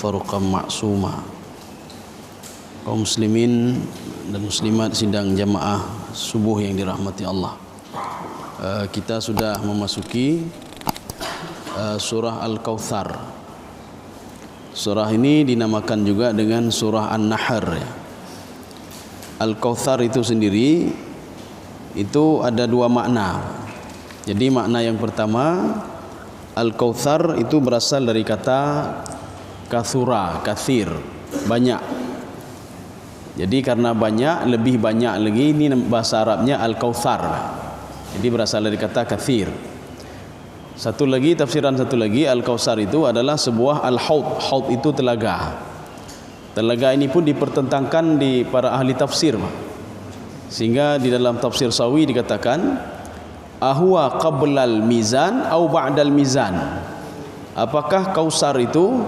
tafarruqan ma'suma. Kaum muslimin dan muslimat sidang jamaah subuh yang dirahmati Allah, kita sudah memasuki surah Al-Kautsar. Surah ini dinamakan juga dengan surah An-Nahr ya. Al-Kautsar itu sendiri itu ada dua makna. Jadi makna yang pertama, Al-Kautsar itu berasal dari kata kathura, kathir, banyak. Jadi karena banyak, lebih banyak lagi, ini bahasa Arabnya Al-Kautsar. Jadi berasal dari kata kathir. Tafsiran satu lagi, Al-Kautsar itu adalah sebuah al-haud. Haud itu telaga. Telaga ini pun dipertentangkan di para ahli tafsir. Sehingga di dalam tafsir Sawi dikatakan, ahwa qablal mizan au ba'dal mizan. Apakah Kautsar itu,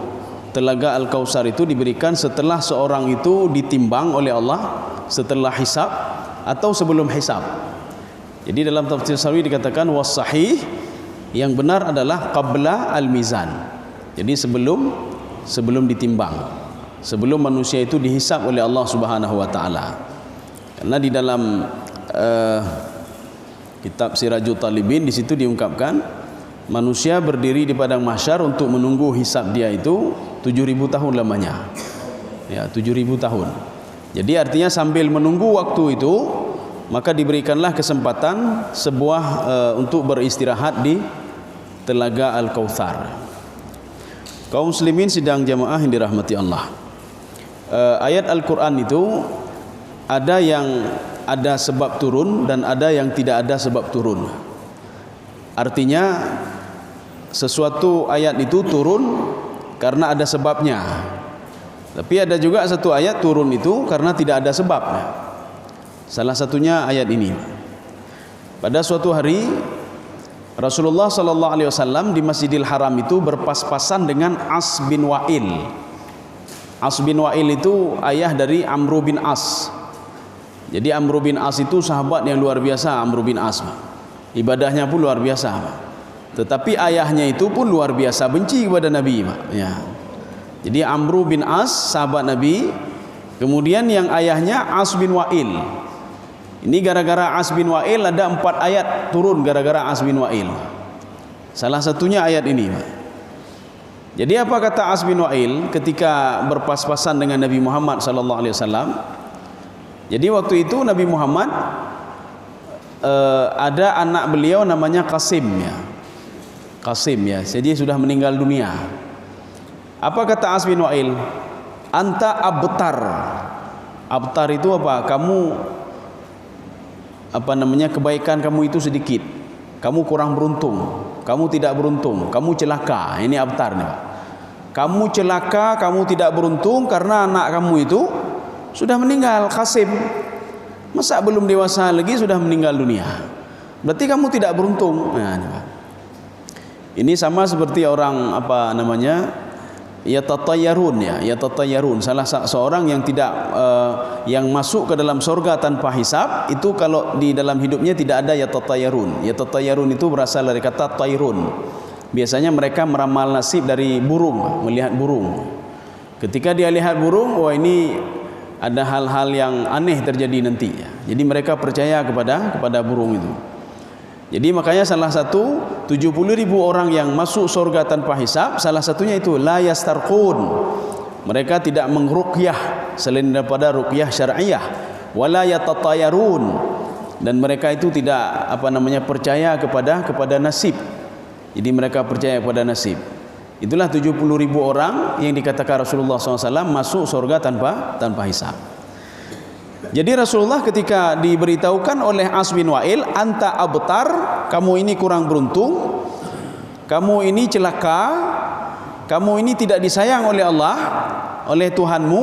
telaga Al-Kautsar itu diberikan setelah seorang itu ditimbang oleh Allah, setelah hisab atau sebelum hisab? Jadi dalam tafsir Sawi dikatakan was sahih, yang benar adalah qabla al-mizan. Jadi sebelum ditimbang, sebelum manusia itu dihisab oleh Allah Subhanahu wa taala. Karena di dalam kitab Sirajul Talibin di situ diungkapkan manusia berdiri di padang mahsyar untuk menunggu hisab dia itu 7.000 tahun lamanya. Ya, 7.000 tahun. Jadi artinya sambil menunggu waktu itu, maka diberikanlah kesempatan untuk beristirahat di telaga Al-Kautsar. Kaum muslimin sidang jamaah yang dirahmati Allah. Ayat Al-Quran itu ada yang ada sebab turun dan ada yang tidak ada sebab turun. Artinya sesuatu ayat itu turun karena ada sebabnya. Tapi ada juga satu ayat turun itu karena tidak ada sebabnya. Salah satunya ayat ini. Pada suatu hari Rasulullah sallallahu alaihi wasallam di Masjidil Haram itu berpas-pasan dengan As bin Wa'il. As bin Wa'il itu ayah dari Amr bin As. Jadi Amr bin As itu sahabat yang luar biasa. Amr bin As ibadahnya pun luar biasa, tetapi ayahnya itu pun luar biasa benci kepada Nabi ya. Jadi Amr bin As sahabat Nabi, kemudian yang ayahnya As bin Wa'il. Ini gara-gara As bin Wa'il ada 4 ayat turun gara-gara As bin Wa'il. Salah satunya ayat ini. Jadi apa kata As bin Wa'il ketika berpas-pasan dengan Nabi Muhammad sallallahu alaihi wasallam? Jadi waktu itu Nabi Muhammad ada anak beliau namanya Qasim ya. Qasim ya. Jadi sudah meninggal dunia. Apa kata As bin Wa'il? Anta abtar. Abtar itu apa? Kebaikan kamu itu sedikit. Kamu kurang beruntung. Kamu tidak beruntung. Kamu celaka. Ini abtar nih. Kamu celaka, kamu tidak beruntung karena anak kamu itu sudah meninggal, Qasim. Masa belum dewasa lagi sudah meninggal dunia? Berarti kamu tidak beruntung. Nah, ini sama seperti orang yatatayyarun ya, yatatayyarun. Salah seorang yang tidak yang masuk ke dalam surga tanpa hisab, itu kalau di dalam hidupnya tidak ada yatatayyarun. Yatatayyarun itu berasal dari kata tayrun. Biasanya mereka meramal nasib dari burung, melihat burung. Ketika dia lihat burung, wah ini ada hal-hal yang aneh terjadi nanti ya. Jadi mereka percaya kepada burung itu. Jadi makanya salah satu 70.000 orang yang masuk surga tanpa hisab, salah satunya itu la yastarqun. Mereka tidak mengruqyah selain daripada ruqyah syar'iyah, wala yatatayarun, dan mereka itu tidak percaya kepada nasib. Jadi mereka percaya kepada nasib. Itulah 70.000 orang yang dikatakan Rasulullah SAW masuk surga tanpa hisab. Jadi Rasulullah ketika diberitahukan oleh As bin Wa'il, anta abtar, kamu ini kurang beruntung, kamu ini celaka, kamu ini tidak disayang oleh Allah, oleh Tuhanmu,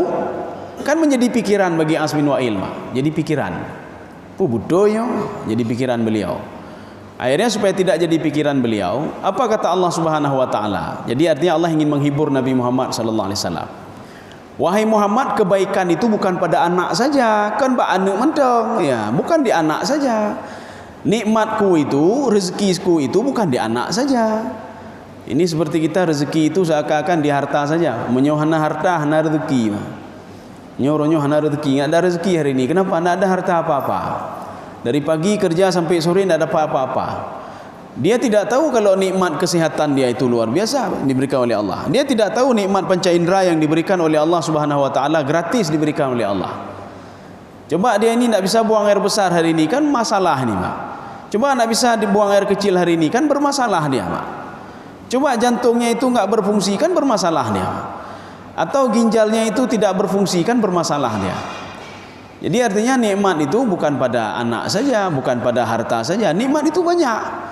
kan menjadi pikiran bagi As bin Wa'il. Jadi pikiran, budoyo, jadi pikiran beliau. Akhirnya supaya tidak jadi pikiran beliau, apa kata Allah Subhanahu wa taala? Jadi artinya Allah ingin menghibur Nabi Muhammad sallallahu alaihi wasallam. Wahai Muhammad, kebaikan itu bukan pada anak saja, kan ba anak mentong ya, bukan di anak saja. Nikmatku itu, rezekiku itu bukan di anak saja. Ini seperti kita rezeki itu seakan-akan di harta saja. Menyohana harta, hana rezeki. Nyoronyo hana rezeki. Nggak ada rezeki hari ini. Kenapa? Nggak ada harta apa-apa. Dari pagi kerja sampai sore nggak ada apa-apa. Dia tidak tahu kalau nikmat kesehatan dia itu luar biasa diberikan oleh Allah. Dia tidak tahu nikmat panca indera yang diberikan oleh Allah Subhanahu wa taala gratis diberikan oleh Allah. Coba dia ini tidak bisa buang air besar hari ini, kan masalah nih, Pak. Coba tidak bisa dibuang air kecil hari ini, kan bermasalah dia, Pak. Coba jantungnya itu nggak berfungsi, kan bermasalah dia, Pak. Atau ginjalnya itu tidak berfungsi, kan bermasalah dia. Jadi artinya nikmat itu bukan pada anak saja, bukan pada harta saja, nikmat itu banyak.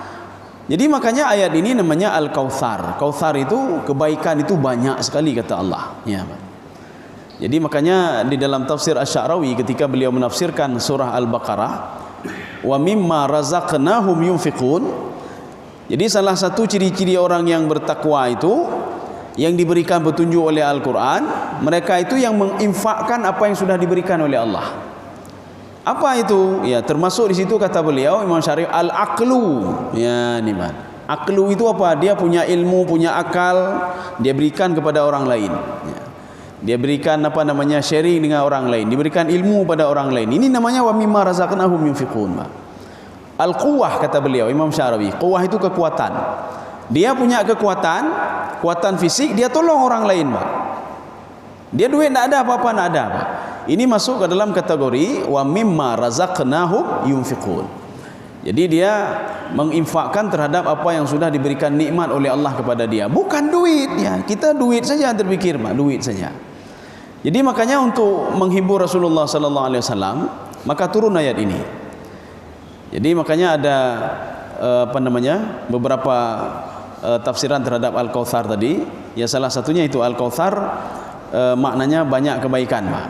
Jadi makanya ayat ini namanya Al-Kautsar. Kautsar itu kebaikan itu banyak sekali kata Allah. Ya, Pak. Jadi makanya di dalam tafsir Asy-Sya'rawi ketika beliau menafsirkan surah Al-Baqarah, wa mimma razaqnahum yunfiqun. Jadi salah satu ciri-ciri orang yang bertakwa itu yang diberikan petunjuk oleh Al-Quran, mereka itu yang menginfakkan apa yang sudah diberikan oleh Allah. Apa itu? Ya, termasuk di situ kata beliau Imam Syarif al-aqlu. Ya, nih, Pak. Aqlu itu apa? Dia punya ilmu, punya akal, dia berikan kepada orang lain. Ya. Dia berikan apa namanya sharing dengan orang lain, diberikan ilmu pada orang lain. Ini namanya wa mimma razaqnahum yunfiqun. Al-quwwah kata beliau Imam Syarawi. Quwwah itu kekuatan. Dia punya kekuatan fisik, dia tolong orang lain, Pak. Dia duit tidak ada apa-apa, tidak ada, Pak. Ini masuk ke dalam kategori wa mimma razaqnahum yunfiqun. Jadi dia menginfakkan terhadap apa yang sudah diberikan nikmat oleh Allah kepada dia. Bukan duit ya. Kita duit saja terpikir, Pak, duit saja. Jadi makanya untuk menghibur Rasulullah sallallahu alaihi wasallam, maka turun ayat ini. Jadi makanya ada beberapa tafsiran terhadap Al-Kautsar tadi. Ya salah satunya itu Al-Kautsar maknanya banyak kebaikan, Pak.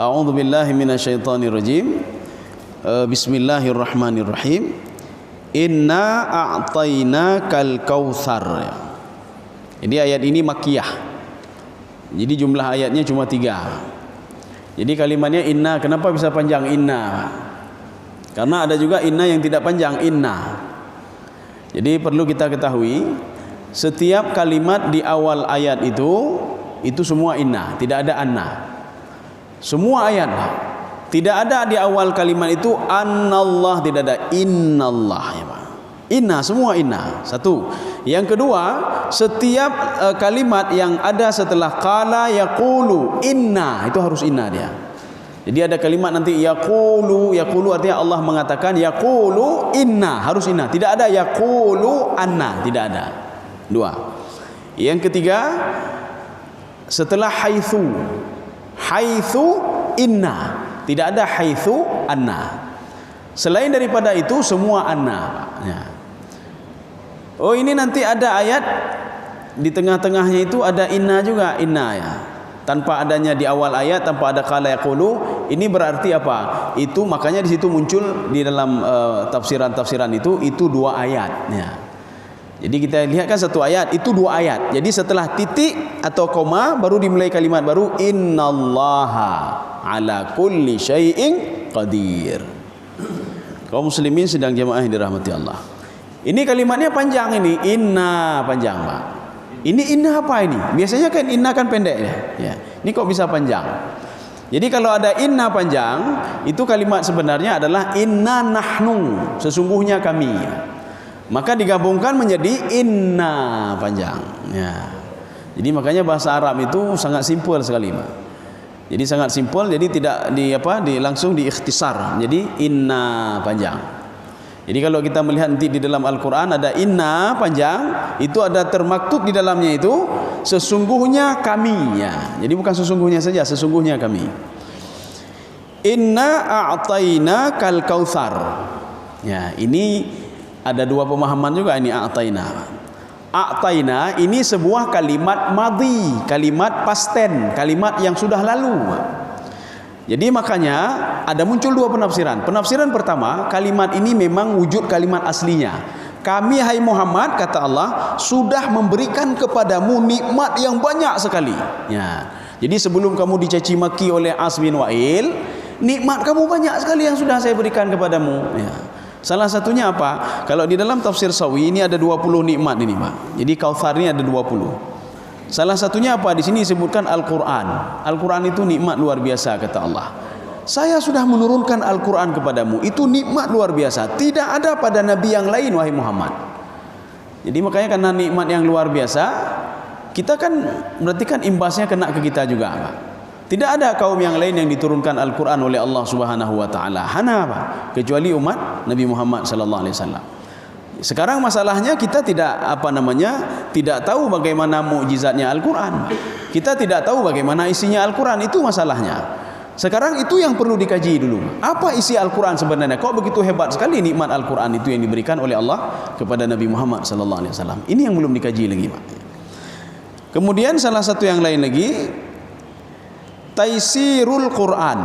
A'udzubillahi minasyaitonirrajim. Bismillahirrahmanirrahim. Inna a'tainakal kautsar. Jadi ayat ini makkiyah. Jadi jumlah ayatnya cuma 3. Jadi kalimatnya inna, kenapa bisa panjang inna? Karena ada juga inna yang tidak panjang, inna. Jadi perlu kita ketahui, setiap kalimat di awal ayat itu semua inna, tidak ada anna. Semua ayat, tidak ada di awal kalimat itu annallah, tidak ada innallah, ya, Pak. Inna, semua inna. Satu. Yang kedua, setiap kalimat yang ada setelah qala yaqulu inna, itu harus inna dia. Jadi ada kalimat nanti yaqulu artinya Allah mengatakan yaqulu inna, harus inna. Tidak ada yaqulu anna, tidak ada. 2. Yang ketiga, setelah haitsu inna, tidak ada haitsu anna. Selain daripada itu semua anna, ya. Oh, ini nanti ada ayat di tengah-tengahnya itu ada inna juga, inna, ya. Tanpa adanya di awal ayat, tanpa ada qala yaqulu, ini berarti apa? Itu makanya di situ muncul di dalam tafsiran-tafsiran itu 2 ayat, ya. Jadi kita lihat kan satu ayat, itu 2 ayat. Jadi setelah titik atau koma baru dimulai kalimat baru, innallaha ala kulli syai'in qadir. Kaum muslimin sedang jamaah yang dirahmati Allah. Ini kalimatnya panjang ini, inna panjang, Pak. Ini inna apa ini? Biasanya kan inna kan pendek ya. Ini kok bisa panjang? Jadi kalau ada inna panjang, itu kalimat sebenarnya adalah inna nahnu, sesungguhnya kami. Maka digabungkan menjadi inna panjang, ya. Jadi makanya bahasa Arab itu sangat simpel sekali, Pak. Jadi sangat simpel, jadi tidak langsung diikhtisar. Jadi inna panjang. Jadi kalau kita melihat nanti di dalam Al-Quran ada inna panjang, itu ada termaktub di dalamnya itu sesungguhnya kami, ya. Jadi bukan sesungguhnya saja, sesungguhnya kami. Inna a'tainakal kautsar. Ya, ini ada 2 pemahaman juga ini a'taina. A'taina ini sebuah kalimat madhi, kalimat past tense, kalimat yang sudah lalu. Jadi makanya ada muncul 2 penafsiran. Penafsiran pertama, kalimat ini memang wujud kalimat aslinya. Kami hai Muhammad, kata Allah, sudah memberikan kepadamu nikmat yang banyak sekali. Ya. Jadi sebelum kamu dicaci maki oleh As bin Wa'il, nikmat kamu banyak sekali yang sudah saya berikan kepadamu. Ya. Salah satunya apa? Kalau di dalam tafsir Sawi ini ada 20 nikmat ini, Pak. Jadi Kautsar ini ada 20. Salah satunya apa? Di sini disebutkan Al-Qur'an. Al-Qur'an itu nikmat luar biasa kata Allah. Saya sudah menurunkan Al-Qur'an kepadamu. Itu nikmat luar biasa. Tidak ada pada nabi yang lain wahai Muhammad. Jadi makanya karena nikmat yang luar biasa, kita kan berarti kan imbasnya kena ke kita juga, Pak. Tidak ada kaum yang lain yang diturunkan Al-Quran oleh Allah Subhanahu wa taala. Hana apa? Kecuali umat Nabi Muhammad sallallahu alaihi wasallam. Sekarang masalahnya kita tidak tahu bagaimana mukjizatnya Al-Quran. Kita tidak tahu bagaimana isinya Al-Quran, itu masalahnya. Sekarang itu yang perlu dikaji dulu. Apa isi Al-Quran sebenarnya? Kok begitu hebat sekali nikmat Al-Quran itu yang diberikan oleh Allah kepada Nabi Muhammad sallallahu alaihi wasallam. Ini yang belum dikaji lagi, Pak. Kemudian salah satu yang lain lagi, Taisirul Quran,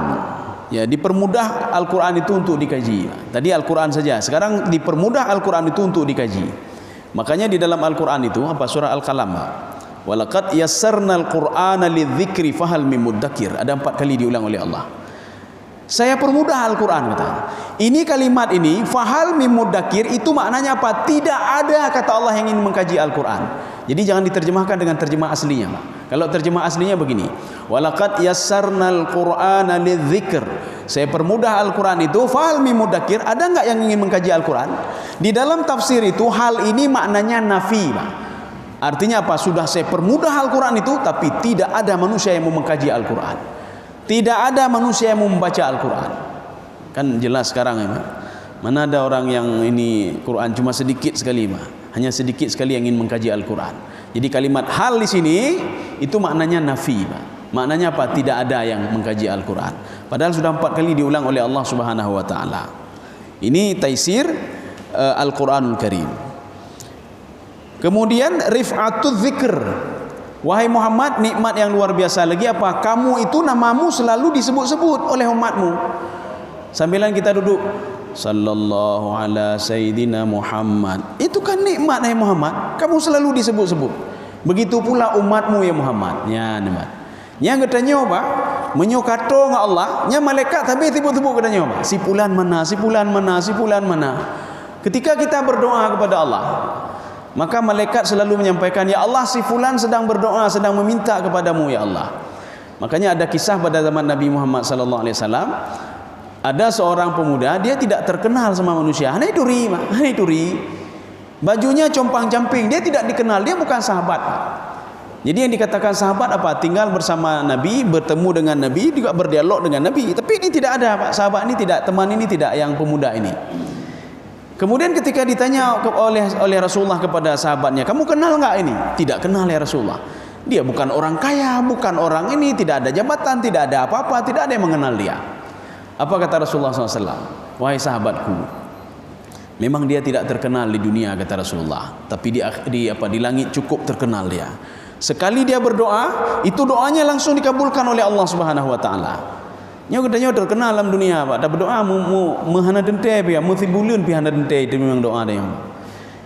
ya, dipermudah Al-Quran itu untuk dikaji. Tadi Al-Quran saja, sekarang dipermudah Al-Quran itu untuk dikaji. Makanya di dalam Al-Quran itu apa, surah Al-Qalam, walaqad yassarnal Qur'ana lidzikri fahal mim muddakir. Ada 4 kali diulang oleh Allah. Saya permudah Al-Quran, kata. Ini kalimat ini fahal mim muddakir itu maknanya apa? Tidak ada kata Allah yang ingin mengkaji Al-Quran. Jadi jangan diterjemahkan dengan terjemah aslinya, Pak. Kalau terjemah aslinya begini, walaqad yassarnal Qur'ana lidzikr. Saya permudah Al-Quran itu fahal mim muddakir. Ada enggak yang ingin mengkaji Al-Quran? Di dalam tafsir itu hal ini maknanya nafi, Pak. Artinya apa? Sudah saya permudah Al-Quran itu, tapi tidak ada manusia yang mau mengkaji Al-Quran. Tidak ada manusia yang mau membaca Al-Quran. Kan jelas sekarang ya, Pak. Mana ada orang yang ini Quran cuma sedikit sekali, Pak. Hanya sedikit sekali yang ingin mengkaji Al-Quran. Jadi kalimat hal di sini itu maknanya nafi, Pak. Maknanya apa? Tidak ada yang mengkaji Al-Quran. Padahal sudah 4 kali diulang oleh Allah Subhanahu wa taala. Ini taisir Al-Quranul Karim. Kemudian rif'atul zikr. Wahai Muhammad, nikmat yang luar biasa lagi apa? Kamu itu namamu selalu disebut-sebut oleh umatmu. Sambilan kita duduk sallallahu ala sayyidina Muhammad. Itu kan nikmat, hai Muhammad. Kamu selalu disebut-sebut. Begitu pula umatmu ya Muhammad. Ya, nikmat. Yang katanya apa? Menyokato dengan Allah, nya malaikat tapi tiba-tiba katanya apa? Si fulan mana, si fulan mana, si fulan mana. Ketika kita berdoa kepada Allah, maka malaikat selalu menyampaikan, ya Allah, si fulan sedang berdoa, sedang meminta kepadamu ya Allah. Makanya ada kisah pada zaman Nabi Muhammad sallallahu alaihi wasallam. Ada seorang pemuda, dia tidak terkenal sama manusia. Hanai duri, hanai duri. Bajunya compang-camping, dia tidak dikenal, dia bukan sahabat. Jadi yang dikatakan sahabat apa? Tinggal bersama Nabi, bertemu dengan Nabi, juga berdialog dengan Nabi. Tapi ini tidak ada, Pak. Sahabat ini tidak, teman ini tidak, yang pemuda ini. Kemudian ketika ditanya oleh Rasulullah kepada sahabatnya, kamu kenal enggak ini? Tidak kenal ya Rasulullah. Dia bukan orang kaya, bukan orang ini, tidak ada jabatan, tidak ada apa-apa, tidak ada yang mengenal dia. Apa kata Rasulullah SAW? Wahai sahabatku, memang dia tidak terkenal di dunia, kata Rasulullah, tapi di langit cukup terkenal dia. Sekali dia berdoa, itu doanya langsung dikabulkan oleh Allah Subhanahu wa taala. Nya katanya terkenal dalam dunia, Pak. Dah berdoa menghana dente pia, muthibulun pi hana dente, itu memang doa dia.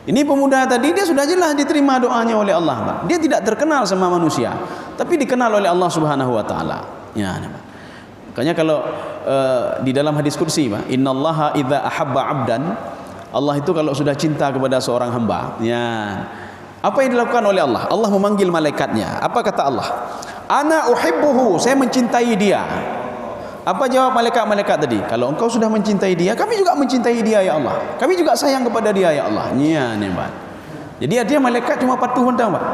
Ini pemuda tadi dia sudah jelas diterima doanya oleh Allah, Pak. Dia tidak terkenal sama manusia, tapi dikenal oleh Allah Subhanahu wa taala. Ya, Pak. Makanya kalau di dalam hadis qudsi, Pak, innallaha idza ahabba 'abdan, Allah itu kalau sudah cinta kepada seorang hamba, ya, apa yang dilakukan oleh Allah? Allah memanggil malaikatnya. Apa kata Allah? Ana uhibbuhu, saya mencintai dia. Apa jawab malaikat-malaikat tadi? Kalau engkau sudah mencintai dia, kami juga mencintai dia ya Allah. Kami juga sayang kepada dia ya Allah. Ya, nih, Pak. Jadi artinya malaikat cuma patuh mentang, Pak.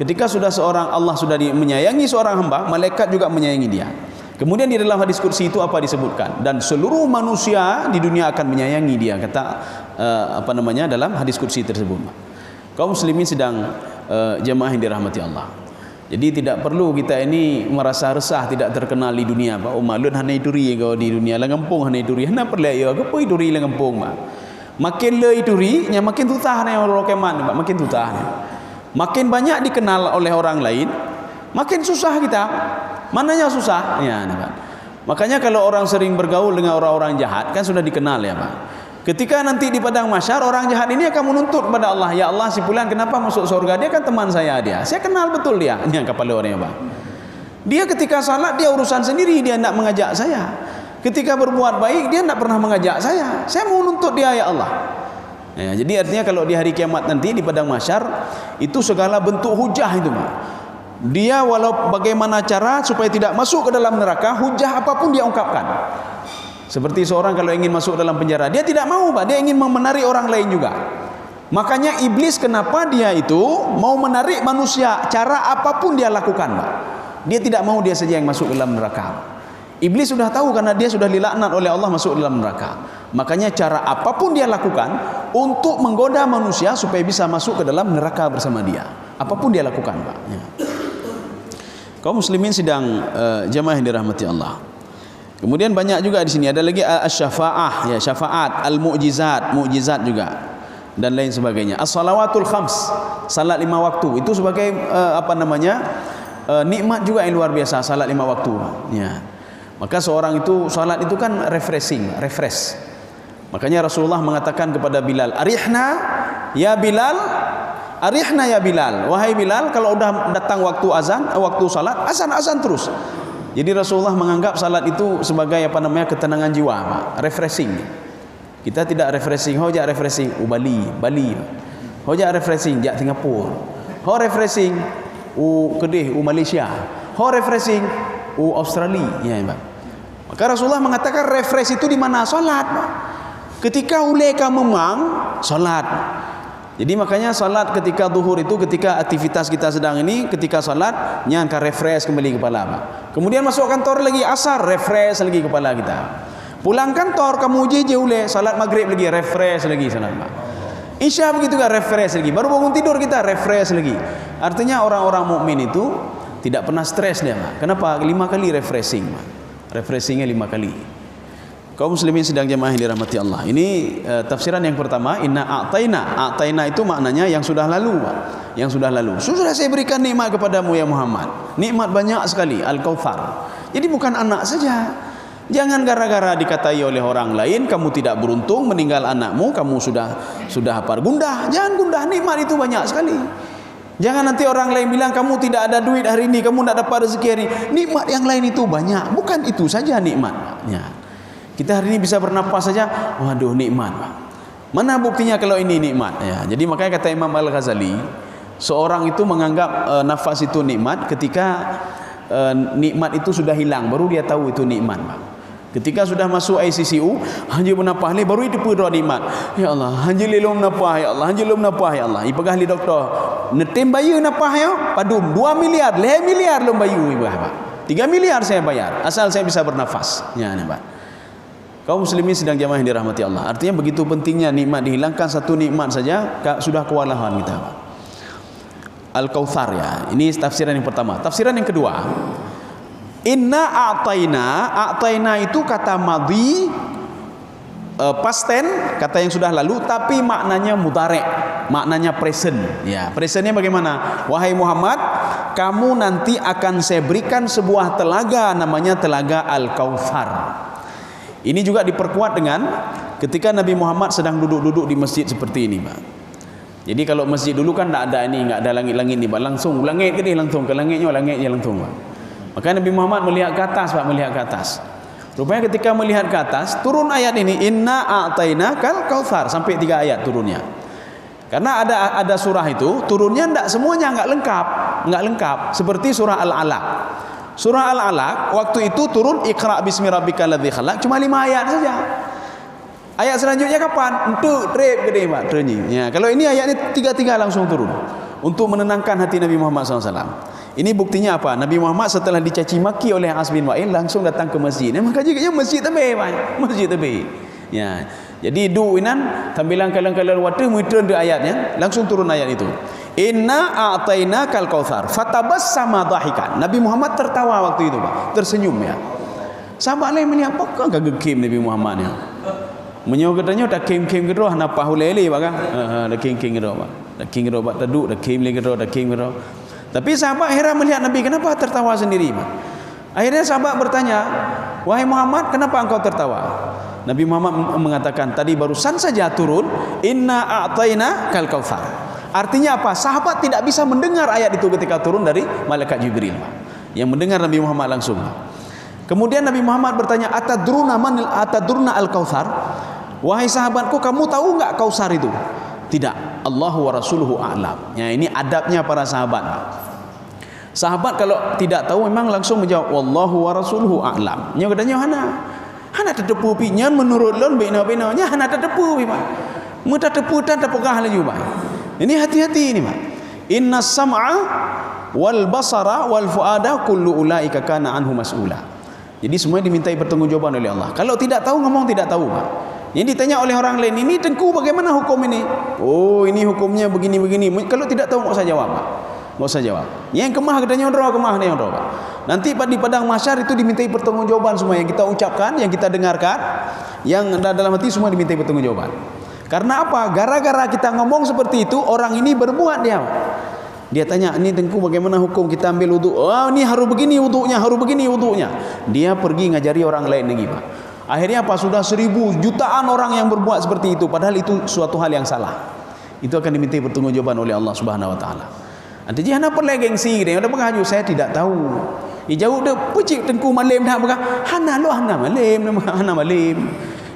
Ketika sudah Allah sudah menyayangi seorang hamba, malaikat juga menyayangi dia. Kemudian di dalam hadis qudsi itu apa disebutkan? Dan seluruh manusia di dunia akan menyayangi dia, kata dalam hadis qudsi tersebut. Kaum muslimin sedang jemaah yang dirahmati Allah. Jadi tidak perlu kita ini merasa resah tidak terkenal di dunia, Pak. Oh malun hanai duri kau di dunia la ngempung hanai duri. Hana perle ya ke poi duri la ngempung, Pak. Makin le duri nya makin tutah ne orang keman, Pak. Makin tutah. Makin banyak dikenal oleh orang lain, makin susah kita. Mananya susah? Ya, Pak. Makanya kalau orang sering bergaul dengan orang-orang jahat kan sudah dikenal ya, Pak. Ketika nanti di padang mahsyar orang jahat ini akan menuntut kepada Allah, ya Allah, si fulan kenapa masuk surga? Dia kan teman saya dia. Saya kenal betul dia. Ini kepala orangnya, Pak. Dia ketika salat dia urusan sendiri, dia tidak mengajak saya. Ketika berbuat baik dia tidak pernah mengajak saya mau nuntut dia ya Allah. Ya, jadi artinya kalau di hari kiamat nanti di padang mahsyar itu segala bentuk hujah itu Pak. Dia walau bagaimana cara supaya tidak masuk ke dalam neraka, hujah apapun dia ungkapkan. Seperti seorang kalau ingin masuk dalam penjara, dia tidak mau Pak, dia ingin menarik orang lain juga. Makanya iblis kenapa dia itu mau menarik manusia, cara apapun dia lakukan Pak. Dia tidak mau dia saja yang masuk dalam neraka. Iblis sudah tahu karena dia sudah dilaknat oleh Allah masuk dalam neraka. Makanya cara apapun dia lakukan untuk menggoda manusia supaya bisa masuk ke dalam neraka bersama dia. Apapun dia lakukan Pak. Ya. Kaum muslimin sidang jamaah yang dirahmati Allah. Kemudian banyak juga di sini ada lagi asy-syafa'ah ya, syafaat, al-mu'jizat, mukjizat juga dan lain sebagainya. As-salawatul khams, salat 5 waktu itu sebagai nikmat juga yang luar biasa salat 5 waktu. Ya. Maka seorang itu salat itu kan refresh. Makanya Rasulullah mengatakan kepada Bilal, "Arihna ya Bilal, arihna ya Bilal." Wahai Bilal, kalau udah datang waktu azan, waktu salat, azan terus. Jadi Rasulullah menganggap salat itu sebagai ketenangan jiwa, refreshing. Kita tidak refreshing, hojak refreshing Bali. Hojak refreshing jak Singapura. Ho refreshing Kedih Malaysia. Ho refreshing Australia, ya Pak. Maka Rasulullah mengatakan refresh itu di mana? Salat. Ketika uleka memang salat. Jadi makanya salat ketika zuhur itu ketika aktivitas kita sedang ini, ketika salat nyangka refresh kembali kepala Pak. Kemudian masuk kantor lagi asar, refresh lagi kepala kita. Pulang kantor kamu je ule salat maghrib lagi, refresh lagi salat Pak. Isya begitu kan, refresh lagi. Baru bangun tidur kita refresh lagi. Artinya orang-orang mukmin itu tidak pernah stres dia Pak. Kenapa? 5 kali refreshing Pak. Refreshingnya 5 kali. Kaum muslimin sedang jemaah yang dirahmati Allah. Ini tafsiran yang pertama, inna a'taina. A'taina itu maknanya yang sudah lalu, Pak. Yang sudah lalu. Sudah saya berikan nikmat kepadamu ya Muhammad. Nikmat banyak sekali, Al-Kautsar. Jadi bukan anak saja. Jangan gara-gara dikatai oleh orang lain kamu tidak beruntung meninggal anakmu, kamu sudah gundah. Jangan gundah, nikmat itu banyak sekali. Jangan nanti orang lain bilang kamu tidak ada duit hari ini, kamu tidak dapat rezeki hari ini. Nikmat yang lain itu banyak. Bukan itu saja nikmatnya. Kita hari ini bisa bernapas saja, waduh nikmat. Mana buktinya kalau ini nikmat? Ya, jadi makanya kata Imam Al-Ghazali, seorang itu menganggap nafas itu nikmat ketika nikmat itu sudah hilang, baru dia tahu itu nikmat. Ketika sudah masuk ICCU, hanya menapah ni baru itu doa nikmat. Ya Allah, hanya lelom napah ya Allah, hanya lelom napah ya Allah. Ipagah li doktor, netem bayu napah ya, padum 2 miliar, 5 miliar lom bayu ibah. 3 miliar saya bayar, asal saya bisa bernafas. Ya, Pak. Kaum muslimin sedang jamaah yang dirahmati Allah. Artinya begitu pentingnya nikmat, dihilangkan satu nikmat saja sudah kewalahan kita. Al-Kautsar ya. Ini tafsiran yang pertama. Tafsiran yang kedua, inna a'taina itu kata madhi, past tense, kata yang sudah lalu, tapi maknanya mudhari', maknanya present. Ya, presentnya bagaimana? Wahai Muhammad, kamu nanti akan saya berikan sebuah telaga, namanya telaga Al-Kautsar. Ini juga diperkuat dengan ketika Nabi Muhammad sedang duduk-duduk di masjid seperti ini, Pak. Jadi kalau masjid dulu kan tak ada ini, enggak ada langit-langit ni, Pak. Langsung langit ke dia langsung ke langitnya langsung, Pak. Maka Nabi Muhammad melihat ke atas, Pak, melihat ke atas. Rupanya ketika melihat ke atas, turun ayat ini, inna a'tainakal kautsar, sampai 3 ayat turunnya. Karena ada surah itu turunnya enggak semuanya, enggak lengkap seperti surah Al-Alaq. Surah Al-Alaq waktu itu turun Iqra bismi rabbikal ladzi khalaq, cuma 5 ayat saja. Ayat selanjutnya kapan? Untuk trip gede Pak, trenyi. Ya, kalau ini ayatnya 3 langsung turun untuk menenangkan hati Nabi Muhammad SAW. Ini buktinya apa? Nabi Muhammad setelah dicaci maki oleh As bin Wa'il langsung datang ke masjid. Maka jika masjid tebih, Pak. Masjid tebih. Ya. Jadi duinan tambilan kalang-kalang water muitun de ayatnya, langsung turun ayat itu. Inna a'tainakal kautsar fatabassama dhahikan. Nabi Muhammad tertawa waktu itu, Pak. Tersenyum ya. Sahabat lain melihat apakah gagekim Nabi Muhammad ya. Menyo katanya dak kim-kim gedro napa hulele Pak kan. Dak kim-kim gedro Pak. Dak kim gedro Pak taduk dak kim le gedro dak kim gedro. Tapi sahabat heran melihat Nabi, kenapa tertawa sendiri, Pak? Akhirnya sahabat bertanya, "Wahai Muhammad, kenapa engkau tertawa?" Nabi Muhammad mengatakan, tadi barusan saja turun inna a'tainakal kautsar. Artinya apa? Sahabat tidak bisa mendengar ayat itu ketika turun dari malaikat Jibril, Pak. Yang mendengar Nabi Muhammad langsung. Kemudian Nabi Muhammad bertanya, atadruna al-kautsar? Wahai sahabatku, kamu tahu enggak Kautsar itu? Tidak. Allahu wa rasuluhu a'lam. Ya, ini adabnya para sahabat. Sahabat kalau tidak tahu memang langsung menjawab wallahu wa rasuluhu a'lam. Nya katanya hana tetepu pinya menurut lon bina-binanya hana tetepu pi, Pak. Mu tetepu dan terpegah lagi, Pak. Ini hati-hati ini, Pak. Innas sam'a wal basara wal fuada kullu ulaika kana anhu mas'ula. Jadi semuanya dimintai pertanggungjawaban oleh Allah. Kalau tidak tahu ngomong tidak tahu, Pak. Yang ditanya oleh orang lain, ini tengku bagaimana hukum ini? Oh, ini hukumnya begini-begini. Kalau tidak tahu enggak usah jawab, Pak. Enggak usah jawab. Yang kemah katanya kemah nih, Pak. Nanti di padang mahsyar itu dimintai pertanggungjawaban semua yang kita ucapkan, yang kita dengarkan, yang dalam hati semua dimintai pertanggungjawaban. Karena apa? Gara-gara kita ngomong seperti itu, orang ini berbuat dia. Dia tanya, ini tengku bagaimana hukum kita ambil wudu? Oh, ini harus begini wudunya, harus begini wudunya. Dia pergi ngajari orang lain lagi, Pak. Akhirnya apa? Sudah 1000 jutaan orang yang berbuat seperti itu, padahal itu suatu hal yang salah. Itu akan dimintai pertanggungjawaban oleh Allah Subhanahu wa taala. Nanti jangan perlu gengsi dia, ada penghaju saya tidak tahu. Jauh dah pecik tengku malam dah pegang. Hana malam.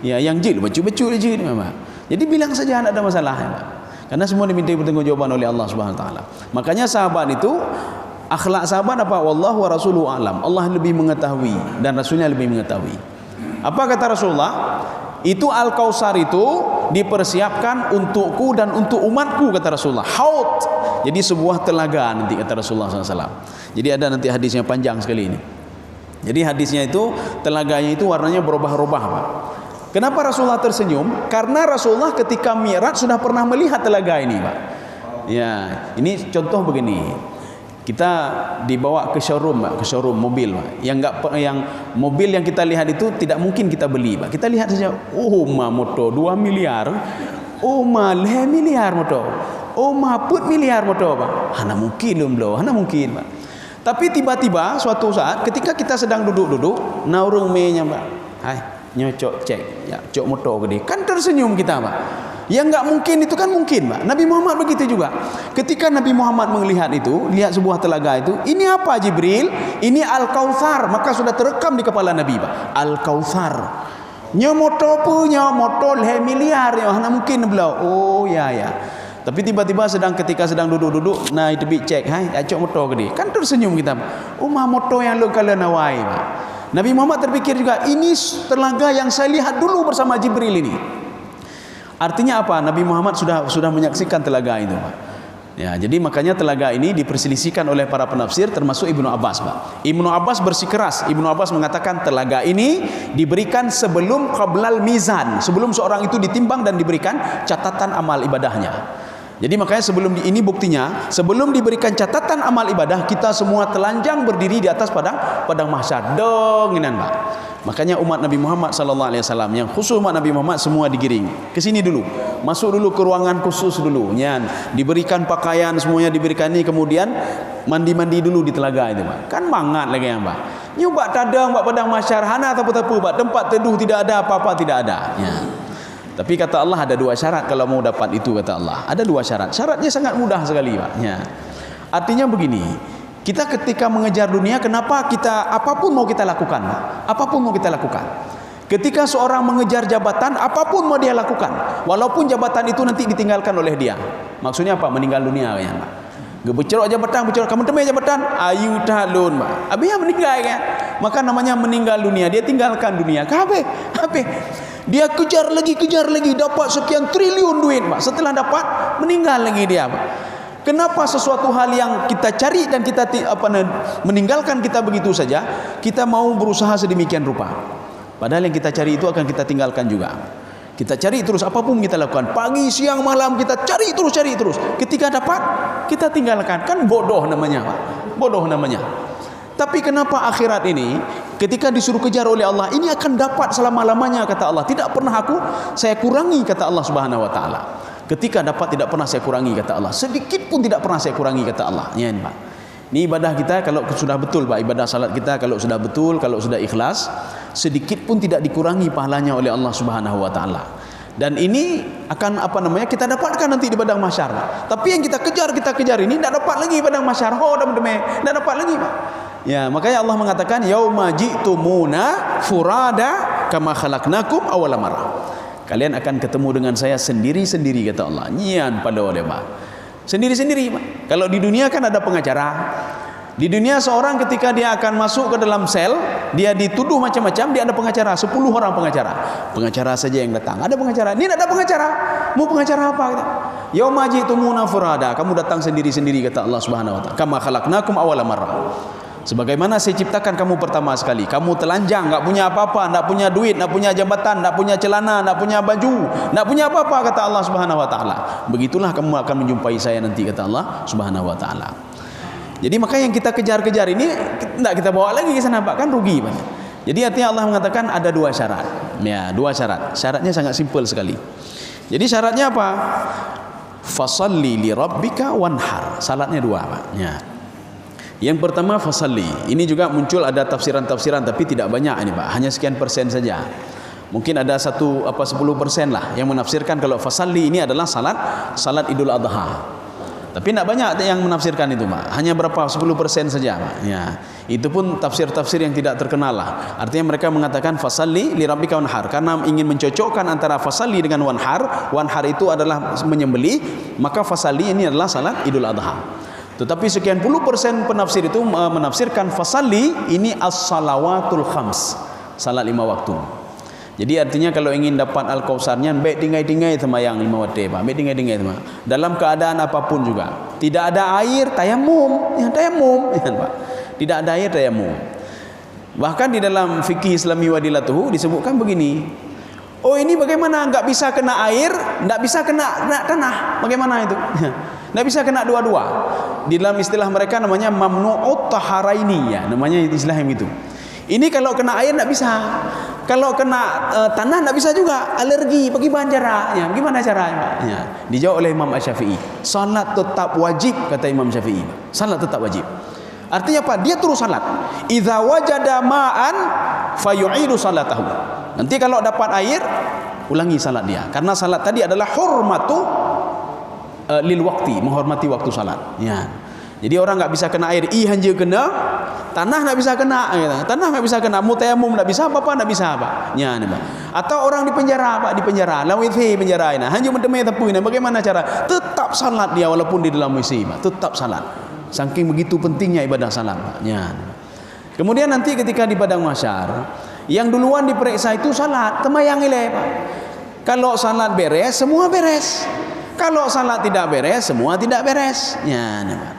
Ya, yang jil baju-baju je memang. Jadi bilang saja tidak ada masalah. Karena semua dimintai pertanggungjawaban oleh Allah Subhanahu wa taala. Makanya sahabat itu akhlak sahabat apa? Wallahu wa rasuluhu a'lam. Allah lebih mengetahui dan rasulnya lebih mengetahui. Apa kata Rasulullah? Itu Al-Kautsar itu dipersiapkan untukku dan untuk umatku, kata Rasulullah. Haud. Jadi sebuah telaga nanti, kata Rasulullah SAW. Jadi ada nanti hadisnya panjang sekali ini. Jadi hadisnya itu telaganya itu warnanya berubah-ubah, Pak. Kenapa Rasulullah tersenyum? Karena Rasulullah ketika Mi'raj sudah pernah melihat telaga ini, Pak. Ya, ini contoh begini. Kita dibawa ke showroom, Pak, ke showroom mobil, Pak. Yang mobil yang kita lihat itu tidak mungkin kita beli, Pak. Kita lihat saja, oh ma motor 2 miliar. Oh ma 5 miliar motor. Oh ma put miliar motor, Pak. Hana mungkin hana mungkin, Pak. Tapi tiba-tiba suatu saat ketika kita sedang duduk-duduk, naurung menya, Pak. Hai, nyocok cek, ya, cok motor gede. Kan tersenyum kita, Pak. Yang enggak mungkin itu kan mungkin, Pak. Nabi Muhammad begitu juga. Ketika Nabi Muhammad melihat itu, lihat sebuah telaga itu, ini apa Jibril? Ini Al-Kautsar. Maka sudah terekam di kepala Nabi, Pak. Al-Kautsar. Nyomoto punya motor 5 miliar, ya mana mungkin belau. Oh ya. Tapi tiba-tiba ketika sedang duduk-duduk, nah itu cek, hai, acok motor gede. Kan tersenyum kita. Oh, mah motor yang lu kala nawai, Pak. Nabi Muhammad terpikir juga, ini telaga yang saya lihat dulu bersama Jibril ini. Artinya apa? Nabi Muhammad sudah menyaksikan telaga itu, Pak. Ya, jadi makanya telaga ini diperselisihkan oleh para penafsir termasuk Ibnu Abbas, Pak. Ibnu Abbas bersikeras. Ibnu Abbas mengatakan telaga ini diberikan sebelum qablal mizan, sebelum seorang itu ditimbang dan diberikan catatan amal ibadahnya. Jadi makanya ini buktinya, sebelum diberikan catatan amal ibadah, kita semua telanjang berdiri di atas padang mahsyar. Donginan, Pak. Makanya umat Nabi Muhammad sallallahu alaihi wasallam, yang khusus umat Nabi Muhammad semua digiring ke sini dulu. Masuk dulu ke ruangan khusus dulu, nyan. Diberikan pakaian semuanya diberikan ini, kemudian mandi-mandi dulu di telaga itu, Pak. Kan banget lagi yang, Pak. Nyoba tadang Pak padang mahsyar hana tapu-tapu, Pak. Tempat teduh tidak ada, apa-apa tidak ada. Ya. Tapi kata Allah ada 2 syarat kalau mau dapat itu, kata Allah. Ada 2 syarat. Syaratnya sangat mudah sekali, Pak. Ya. Artinya begini, kita ketika mengejar dunia, kenapa kita apapun mau kita lakukan, Pak? Apapun mau kita lakukan. Ketika seorang mengejar jabatan, apapun mau dia lakukan, walaupun jabatan itu nanti ditinggalkan oleh dia. Maksudnya apa? Meninggal dunia, ya, Pak. Gebecerok jabatan, kamu temui jabatan, ayu talun, Pak. Habis meninggal, kan? Maka namanya meninggal dunia. Dia tinggalkan dunia. Habis. Dia kejar lagi, dapat sekian triliun duit, Pak. Setelah dapat, meninggal lagi dia, Pak. Kenapa sesuatu hal yang kita cari dan kita meninggalkan kita begitu saja, kita mau berusaha sedemikian rupa? Padahal yang kita cari itu akan kita tinggalkan juga. Kita cari terus, apapun kita lakukan, pagi, siang, malam, kita cari terus. Ketika dapat, kita tinggalkan. Kan bodoh namanya, Pak. Bodoh namanya. Tapi kenapa akhirat ini ketika disuruh kejar oleh Allah, ini akan dapat selama-lamanya, kata Allah. Tidak pernah saya kurangi, kata Allah Subhanahu wa taala. Ketika dapat tidak pernah saya kurangi, kata Allah. Sedikit pun tidak pernah saya kurangi, kata Allah. Ya, Pak. Ini ibadah kita kalau sudah betul, Pak. Ibadah salat kita kalau sudah betul, kalau sudah ikhlas, sedikit pun tidak dikurangi pahalanya oleh Allah Subhanahu wa taala. Dan ini akan kita dapatkan nanti di padang mahsyar. Tapi yang kita kejar ini tidak dapat lagi padang mahsyar. Tidak dapat lagi, Pak. Ya, makanya Allah mengatakan yauma ji'tumuna furada kama khalaqnakum awwala marrah. Kalian akan ketemu dengan saya sendiri-sendiri, kata Allah. Nyian pada ulama. Sendiri-sendiri. Kalau di dunia kan ada pengacara. Di dunia seorang ketika dia akan masuk ke dalam sel, dia dituduh macam-macam, dia ada pengacara, 10 orang pengacara. Pengacara saja yang datang. Ada pengacara. Ini ada pengacara. Mau pengacara apa? Yauma ji'tumuna furada. Kamu datang sendiri-sendiri, kata Allah Subhanahu wa taala. Kama khalaqnakum awwala marrah. Sebagaimana saya ciptakan kamu pertama sekali. Kamu telanjang, enggak punya apa-apa, enggak punya duit, enggak punya jabatan, enggak punya celana, enggak punya baju, enggak punya apa-apa, kata Allah Subhanahu wa taala. Begitulah kamu akan menjumpai saya nanti, kata Allah Subhanahu wa taala. Jadi maka yang kita kejar-kejar ini tidak kita bawa lagi ke sana, Pak, kan rugi, Pak. Jadi artinya Allah mengatakan ada 2 syarat. Ya, 2 syarat. Syaratnya sangat simpel sekali. Jadi syaratnya apa? Fasalli li rabbika wanhar. Syaratnya 2, Pak. Ya. Yang pertama fasalli. Ini juga muncul ada tafsiran-tafsiran tapi tidak banyak ini, Pak. Hanya sekian persen saja. Mungkin ada 10% lah yang menafsirkan kalau fasalli ini adalah salat Idul Adha. Tapi tidak banyak yang menafsirkan itu, Pak. Hanya berapa 10% saja, Pak. Ya. Itu pun tafsir-tafsir yang tidak terkenal lah. Artinya mereka mengatakan fasalli li rabbika wanhar, karena ingin mencocokkan antara fasalli dengan wanhar. Wanhar itu adalah menyembelih, maka fasalli ini adalah salat Idul Adha. Tetapi sekian puluh persen penafsir itu menafsirkan fasalli ini as-salawatul khams, salat 5 waktu. Jadi artinya kalau ingin dapat al-kausarnya, baik tinggai-tinggai semayang 5 waktu, Pak. Baik tinggai-tinggai semayang. Dalam keadaan apapun juga. Tidak ada air, tayamum. Ya, tayamum. Ya, Pak. Tidak ada air, tayamum. Bahkan di dalam fikih Islami wadilatuhu disebutkan begini. Oh, ini bagaimana enggak bisa kena air, enggak bisa kena tanah. Bagaimana itu? Enggak bisa kena dua-dua. Di dalam istilah mereka namanya mamnu'ut taharaini, ya, namanya istilah yang itu. Ini kalau kena air enggak bisa. Kalau kena tanah tidak bisa juga, alergi. Bagaimana caranya? Gimana caranya? Ya. Dijawab oleh Imam Syafi'i. Salat tetap wajib, kata Imam Syafi'i. Salat tetap wajib. Artinya apa? Dia terus salat. Idza wajada ma'an fayu'idu salatahu. Nanti kalau dapat air, ulangi salat dia. Karena salat tadi adalah hurmatu lil waqti, menghormati waktu salat. Ya. Jadi orang enggak bisa kena air, hanya kena tanah, enggak bisa kena, tanah enggak bisa kena, mutayamum enggak bisa, apa-apa enggak bisa, Pak. Ya, Pak. Atau orang di penjara, Pak, di penjara, lawitfi penjara ini, hanya mendemai tepu ini, bagaimana cara? Tetap salat dia walaupun di dalam WC, Pak. Tetap salat. Saking begitu pentingnya ibadah salat, Pak. Ya. Kemudian nanti ketika di padang mahsyar, yang duluan diperiksa itu salat, temayang ile, Pak. Kalau salat beres, semua beres. Kalau salat tidak beres, semua tidak beres. Ya, Pak.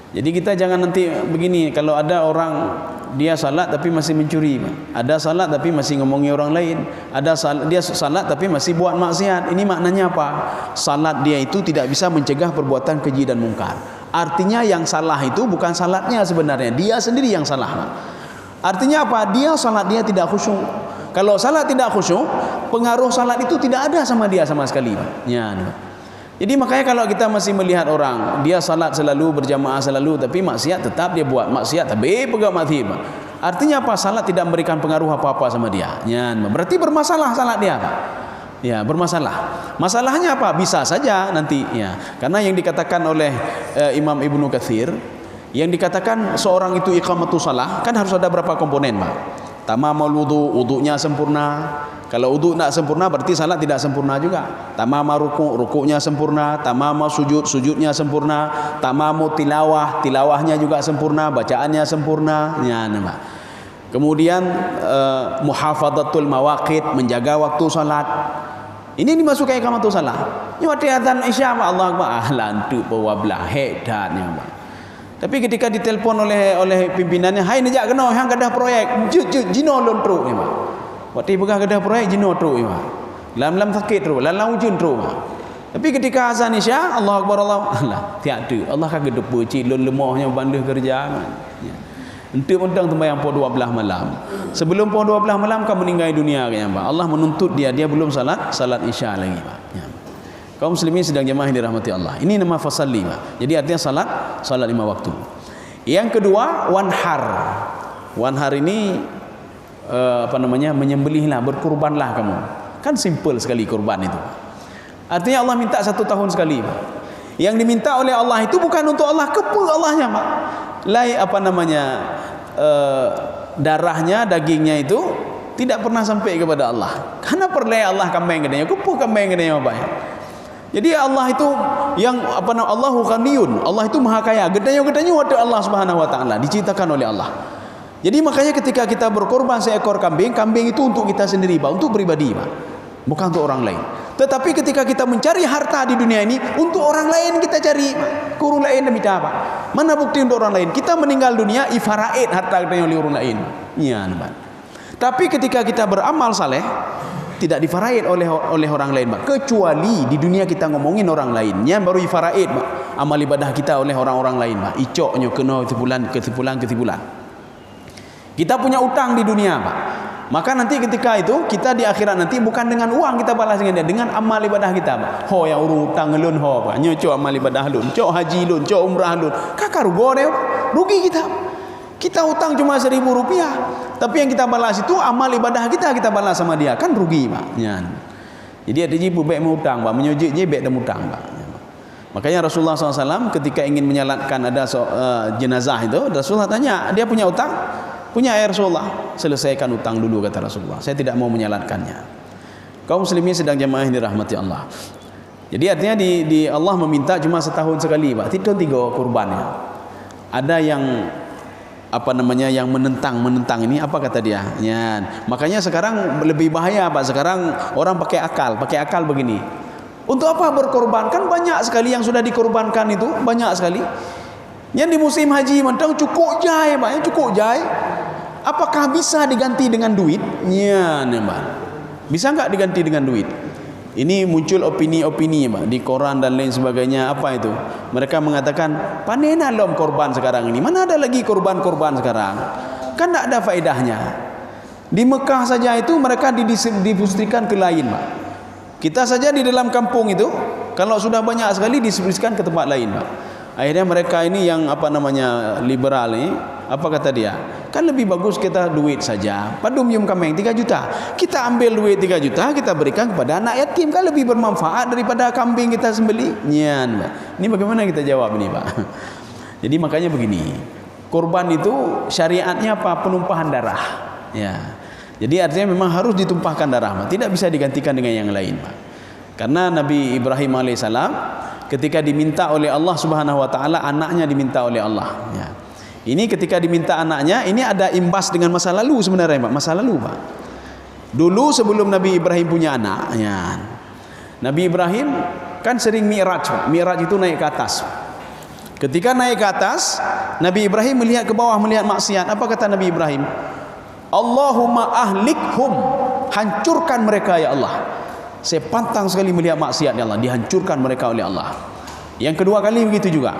Jadi kita jangan nanti begini, kalau ada orang dia salat tapi masih mencuri, ada salat tapi masih ngomongi orang lain, ada dia salat tapi masih buat maksiat. Ini maknanya apa? Salat dia itu tidak bisa mencegah perbuatan keji dan mungkar. Artinya yang salah itu bukan salatnya sebenarnya, dia sendiri yang salah. Artinya apa? Dia salat dia tidak khusyuk. Kalau salat tidak khusyuk, pengaruh salat itu tidak ada sama dia sama sekali. Ya. Jadi makanya kalau kita masih melihat orang dia salat selalu, berjamaah selalu, tapi maksiat tetap dia buat maksiat, tapi pegang maksiat. Artinya apa? Salat tidak memberikan pengaruh apa-apa sama dia. Ya, berarti bermasalah salat dia, Pak. Ya, bermasalah. Masalahnya apa? Bisa saja nanti, ya. Karena yang dikatakan oleh Imam Ibnu Katsir, yang dikatakan seorang itu iqamatus shalah kan harus ada berapa komponen, Pak? Tamamul wudu, wudunya sempurna. Kalau wudu tidak sempurna berarti salat tidak sempurna juga. Tamama ruku', ruku'nya sempurna. Tamama sujud, sujudnya sempurna. Tamamu tilawah, tilawahnya juga sempurna. Bacaannya sempurna. Ya, Pak. Kemudian muhafadzatul mawaqit, menjaga waktu salat. Ini dimasukkan iqamatus shalah. Ini waktu adzan Isya, Allah Akbar. Lantu pewablah hedatnya, Pak. Tapi ketika ditelepon oleh pimpinannya, hai nejak kena hang gadah proyek, jino lontro ni, Pak. Waktu pegah gadah proyek jino tro ni, Pak. Lam sakit tro, lam ujun tro, Pak. Tapi ketika azan Isya, Allah Akbar, Allah tiada. Allah kagak depu cilon lemahnya bandeh kerja. Ya. Ente mentang sembahyang pukul 12 malam. Sebelum pukul 12 malam kamu meninggal dunia, Pak. Allah menuntut dia belum salat Isya lagi, Pak. Ya. Kaum muslimin sedang jemaah yang dirahmati Allah. Ini nama fasalli, Pak. Jadi artinya salat 5 waktu. Yang kedua, wanhar. Wanhar ini menyembelihlah, berkurbanlah kamu. Kan simple sekali kurban itu. Artinya Allah minta 1 tahun sekali, Pak. Yang diminta oleh Allah itu bukan untuk Allah, kepada Allahnya, Pak. darahnya, dagingnya itu tidak pernah sampai kepada Allah. Karena perlai Allah kambing gedenya, kupu kambing gedenya apa ya. Jadi Allah itu yang Allahu ghaniyun. Allah itu maha kaya. Gedenya ada Allah Subhanahu wa taala, diciptakan oleh Allah. Jadi makanya ketika kita berkorban seekor kambing, kambing itu untuk kita sendiri, Pak, untuk pribadi, Pak. Bukan untuk orang lain. Tetapi ketika kita mencari harta di dunia ini, untuk orang lain kita cari, Pak. Kurung lain demi apa? Mana bukti untuk orang lain? Kita meninggal dunia ifaraid harta kita oleh orang lain. Ya, Pak. Tapi ketika kita beramal saleh, tidak difaraid oleh orang lain, Pak. Kecuali di dunia kita ngomongin orang lain, yang baru ifaraid, Pak. Amal ibadah kita oleh orang-orang lain, Pak. Icoknya kena ketipulan. Kita punya utang di dunia, Pak. Maka nanti ketika itu kita di akhirat nanti bukan dengan uang kita balas dengan dia, dengan amal ibadah kita, Pak. Ho yang urung utang lun ho, Pak. Nyocok amal ibadah lun, cok haji lun, cok umrah lun. Kakak rugi kita. Kita utang cuma Rp1.000, tapi yang kita balas itu amal ibadah kita balas sama dia, kan rugi, Pak. Nyan. Jadi ada jibu baik mengutang, Pak. Menyojik je baik dah mutang, Pak. Makanya Rasulullah SAW ketika ingin menyalatkan ada jenazah itu, Rasulullah tanya, dia punya utang? Punya, ya Rasulullah. Selesaikan utang dulu, kata Rasulullah. Saya tidak mau menyalatkannya. Kaum muslimin sedang jamaah ini rahmati Allah. Jadi artinya di Allah meminta cuma setahun sekali, Pak. Tidak 3 kurbannya. Ada yang yang menentang ini, apa kata dia? Ya. Makanya sekarang lebih bahaya, Pak. Sekarang orang pakai akal begini. Untuk apa berkorban? Kan banyak sekali yang sudah dikorbankan itu, banyak sekali. Yang di musim haji mentang cukup jai, Pak, cukup jai. Apakah bisa diganti dengan duit? Ya, Pak. Bisa enggak diganti dengan duit? Ini muncul opini-opini, Pak, di koran dan lain sebagainya. Apa itu? Mereka mengatakan, panena lom korban sekarang ini. Mana ada lagi korban-korban sekarang? Kan tidak ada faedahnya. Di Mekah saja itu mereka didistribusikan ke lain, Pak. Kita saja di dalam kampung itu, kalau sudah banyak sekali didistribusikan ke tempat lain, Pak. Akhirnya mereka ini yang liberal ini, apa kata dia? Kan lebih bagus kita duit saja. Padum yum kambing 3 juta. Kita ambil duit 3 juta, kita berikan kepada anak yatim, kan lebih bermanfaat daripada kambing kita sembelih. Nyan, Pak. Ini bagaimana kita jawab ini, Pak? Jadi makanya begini. Korban itu syariatnya apa? Penumpahan darah. Ya. Jadi artinya memang harus ditumpahkan darah, Pak. Tidak bisa digantikan dengan yang lain, Pak. Karena Nabi Ibrahim alaihissalam ketika diminta oleh Allah Subhanahu wa taala, anaknya diminta oleh Allah, ya. Ini ketika diminta anaknya, ini ada imbas dengan masa lalu sebenarnya, Pak. Masa lalu, Pak. Dulu sebelum Nabi Ibrahim punya anak, ya. Nabi Ibrahim kan sering mi'raj, Pak. Mi'raj itu naik ke atas. Ketika naik ke atas, Nabi Ibrahim melihat ke bawah, melihat maksiat. Apa kata Nabi Ibrahim? Allahumma ahlikhum, hancurkan mereka ya Allah. Saya pantang sekali melihat maksiat ya Allah, dihancurkan mereka oleh Allah. Yang kedua kali begitu juga.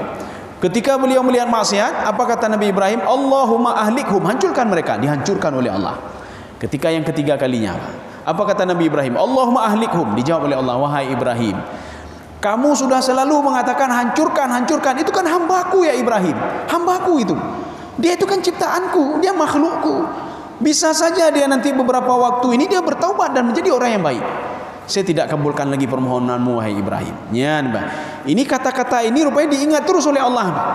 Ketika beliau melihat maksiat, apa kata Nabi Ibrahim? Allahumma ahlikhum, hancurkan mereka, dihancurkan oleh Allah. Ketika yang ketiga kalinya, apa kata Nabi Ibrahim? Allahumma ahlikhum, dijawab oleh Allah, wahai Ibrahim, kamu sudah selalu mengatakan hancurkan, itu kan hambaku ya Ibrahim. Hambaku itu. Dia itu kan ciptaanku, dia makhlukku. Bisa saja dia nanti beberapa waktu ini dia bertaubat dan menjadi orang yang baik. Saya tidak kabulkan lagi permohonanmu wahai Ibrahim. Ya, Pak. Ini kata-kata ini rupanya diingat terus oleh Allah, Pak.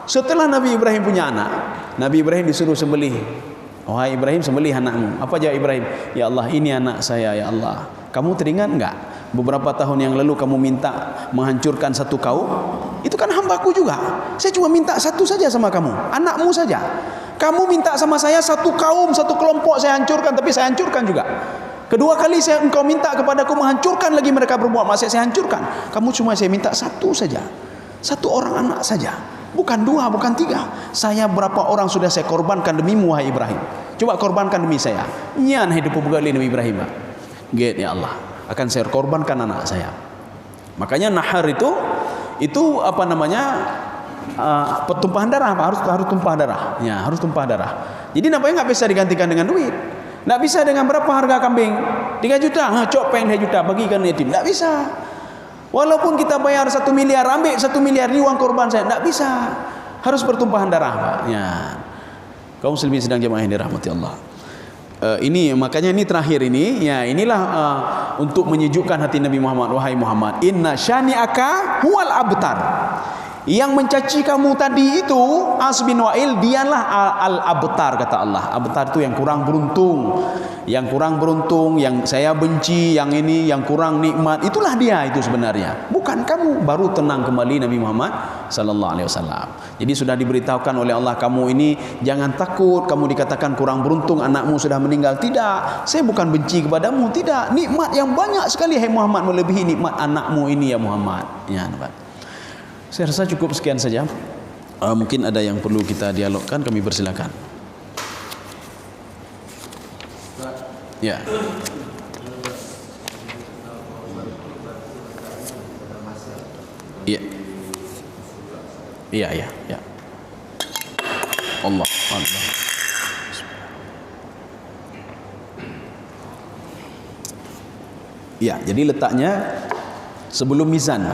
Setelah Nabi Ibrahim punya anak, Nabi Ibrahim disuruh sembelih. Wahai Ibrahim, sembelih anakmu. Apa jawab Ibrahim? Ya Allah, ini anak saya ya Allah. Kamu teringat enggak? Beberapa tahun yang lalu kamu minta menghancurkan satu kaum. Itu kan hambaku juga. Saya cuma minta satu saja sama kamu, anakmu saja. Kamu minta sama saya satu kaum, satu kelompok saya hancurkan, tapi saya hancurkan juga. Kedua kali engkau minta kepadaku menghancurkan lagi mereka berbuat maksiat, saya hancurkan. Kamu cuma saya minta satu saja, satu orang anak saja, bukan 2, bukan 3. Saya berapa orang sudah saya korbankan demimu wahai Ibrahim. Coba korbankan demi saya. Nyan hidup pegali Nabi Ibrahim. Get ya Allah, akan saya korbankan anak saya. Makanya nahar itu pertumpahan darah, harus tumpah darah. Ya, harus tumpah darah. Jadi nampaknya nggak bisa digantikan dengan duit. Nggak bisa dengan berapa harga kambing? 3 juta, cok pengen 2 juta bagikan yatim. Nggak bisa. Walaupun kita bayar 1 miliar, ambil 1 miliar ini uang korban saya, nggak bisa. Harus pertumpahan darah, Pak. Ya. Kaum muslimin sedang jamaah yang dirahmati Allah. Ini makanya ini terakhir ini, ya inilah untuk menyejukkan hati Nabi Muhammad. Wahai Muhammad, inna syani'aka huwal abtar. Yang mencaci kamu tadi itu As bin Wa'il, dialah al-abtar, kata Allah. Abtar itu yang kurang beruntung, yang kurang beruntung, yang saya benci, yang ini, yang kurang nikmat. Itulah dia itu sebenarnya, bukan kamu. Baru tenang kembali Nabi Muhammad sallallahu alaihi wasallam. Jadi sudah diberitahukan oleh Allah, kamu ini jangan takut, kamu dikatakan kurang beruntung, anakmu sudah meninggal. Tidak, saya bukan benci kepadamu, tidak. Nikmat yang banyak sekali hai Muhammad, melebihi nikmat anakmu ini ya Muhammad. Ya, nampak. Saya rasa cukup sekian saja. Mungkin ada yang perlu kita dialogkan, kami persilakan. Ya. Iya. Iya, iya, ya. Allah. Ya, jadi letaknya sebelum mizan.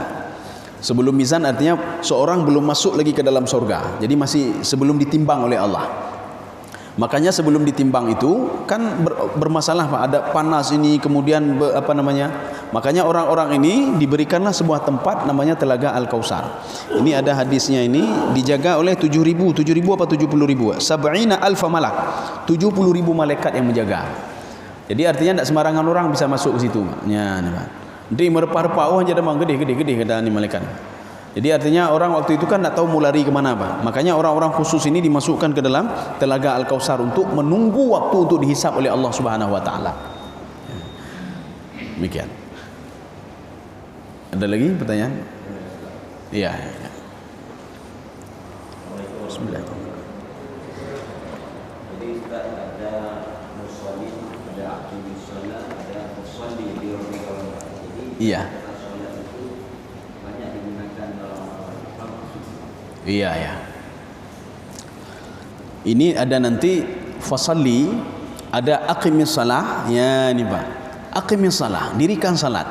Sebelum mizan artinya seorang belum masuk lagi ke dalam surga. Jadi masih sebelum ditimbang oleh Allah. Makanya sebelum ditimbang itu kan bermasalah Pak, ada panas ini, kemudian makanya orang-orang ini diberikanlah sebuah tempat namanya Telaga Al-Kausar. Ini ada hadisnya, ini dijaga oleh 7.000 apa 70.000? Sab'ina alfa malak. 70.000 malaikat yang menjaga. Jadi artinya tidak sembarangan orang bisa masuk ke situ. Ya, nanti merepah-repah, oh aja demang gede kata ini malaikat. Jadi artinya orang waktu itu kan tak tahu mau lari kemana Pak. Makanya orang-orang khusus ini dimasukkan ke dalam Telaga Al-Kausar untuk menunggu waktu untuk dihisap oleh Allah Subhanahu Wa Taala. Demikian. Ada lagi pertanyaan? Iya. Ya. Bismillah. Jadi Ustaz, ada musolli, ada aqimus shalah, ada musolli di Rabbika. Iya. Iya, ya. Ini ada nanti fasalli, ada aqimis salah, ya ini Pak. Aqimis salah, dirikan salat.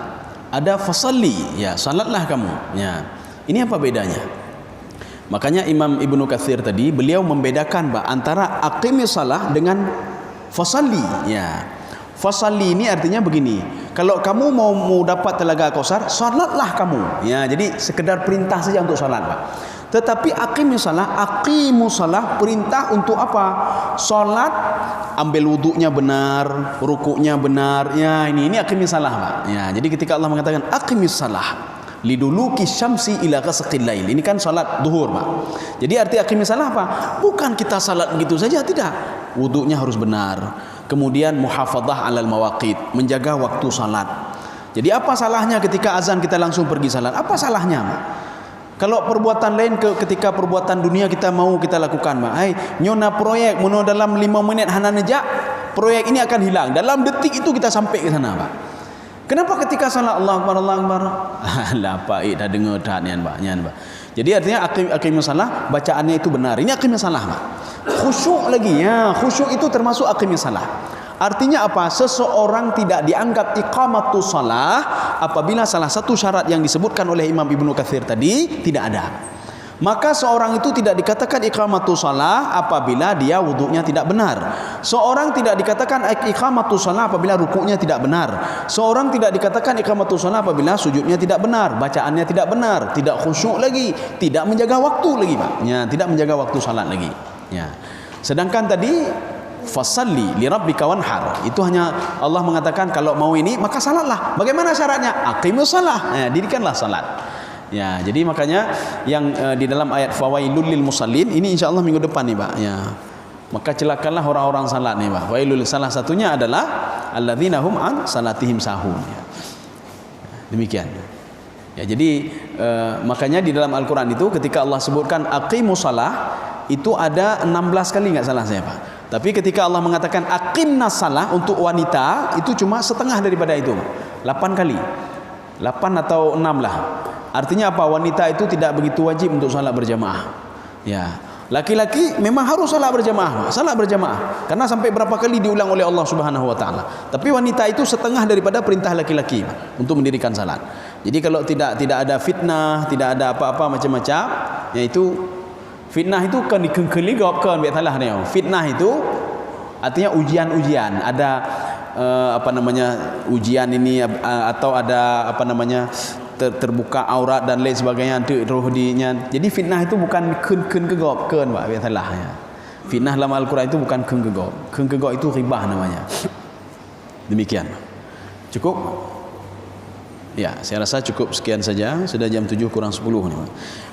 Ada fasalli, ya salatlah kamu. Ya. Ini apa bedanya? Makanya Imam Ibnu Katsir tadi beliau membedakan Pak antara aqimis salah dengan fasalli, ya. Fasalli ini artinya begini, kalau kamu mau dapat Telaga Kausar, salatlah kamu. Ya, jadi sekedar perintah saja untuk salat Pak. Tetapi aqimus salah perintah untuk apa? Salat, ambil wudunya benar, rukuknya benar. Ya, ini aqimus salah Pak. Ya, jadi ketika Allah mengatakan aqimus salah liduluki syamsi ila ghasaqil lail. Ini kan salat zuhur Pak. Jadi arti aqimus salah apa? Bukan kita salat begitu saja, tidak. Wudunya harus benar. Kemudian muhafadzah alal mawaqit, menjaga waktu salat. Jadi apa salahnya ketika azan kita langsung pergi salat? Apa salahnya Pak? Kalau perbuatan lain ketika perbuatan dunia kita lakukan, Mak. Hai, nyona proyek mono dalam 5 menit hana nejak, proyek ini akan hilang. Dalam detik itu kita sampai ke sana, Pak. Kenapa ketika salat Allah Akbar lah Pak, dah dengar dah nian, Pak. Jadi artinya aqimus salah bacaannya itu benar. Ini aqimus salah, Pak. Khusyuk lagi, ya. Khusyuk itu termasuk aqimus salah. Artinya apa? Seseorang tidak dianggap iqamatus salah apabila salah satu syarat yang disebutkan oleh Imam Ibnu Katsir tadi tidak ada. Maka seorang itu tidak dikatakan iqamatus salah apabila dia wudunya tidak benar. Seorang tidak dikatakan iqamatus salah apabila rukuknya tidak benar. Seorang tidak dikatakan iqamatus salah apabila sujudnya tidak benar, bacaannya tidak benar, tidak khusyuk lagi, tidak menjaga waktu lagi, Pak. Ya, tidak menjaga waktu salat lagi. Ya. Sedangkan tadi fasalli li rabbika wanhar, itu hanya Allah mengatakan kalau mau ini maka salatlah. Bagaimana syaratnya? Aqimus salah. Ya, dirikanlah salat. Ya, jadi makanya yang di dalam ayat fawailul lil musallin ini insyaallah minggu depan nih, Pak. Ya. Maka celakalah orang-orang salat nih, Pak. Wailul, salah satunya adalah alladzina hum an salatihim sahun. Ya. Demikian. Ya, jadi makanya di dalam Al-Qur'an itu ketika Allah sebutkan aqimus salah itu ada 16 kali, enggak salah saya, Pak. Tapi ketika Allah mengatakan aqimnas salah untuk wanita itu cuma setengah daripada itu, 8 kali. 8 atau 6 lah. Artinya apa? Wanita itu tidak begitu wajib untuk salat berjamaah. Ya. Laki-laki memang harus salat berjamaah, salat berjamaah. Karena sampai berapa kali diulang oleh Allah Subhanahu wa taala. Tapi wanita itu setengah daripada perintah laki-laki untuk mendirikan salat. Jadi kalau tidak ada fitnah, tidak ada apa-apa macam-macam, yaitu fitnah itu kan dikeligapkan biar salah ni. Fitnah itu artinya ujian-ujian, ada ujian ini atau ada terbuka aurat dan lain sebagainya tu roh dinya. Jadi fitnah itu bukan kun kegop kun Pak biar salah ya. Fitnah dalam Al-Quran itu bukan kun kegop. Kun kegop itu ribah namanya. Demikian. Cukup? Ya, saya rasa cukup sekian saja. Sudah jam 7 kurang 10 ni.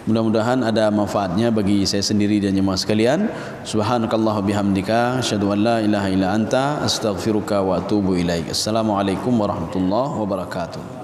Mudah-mudahan ada manfaatnya bagi saya sendiri dan jemaah sekalian. Subhanakallah bihamdika asyhadu an la ilaha illa anta astaghfiruka wa atubu ilaik. Assalamualaikum warahmatullahi wabarakatuh.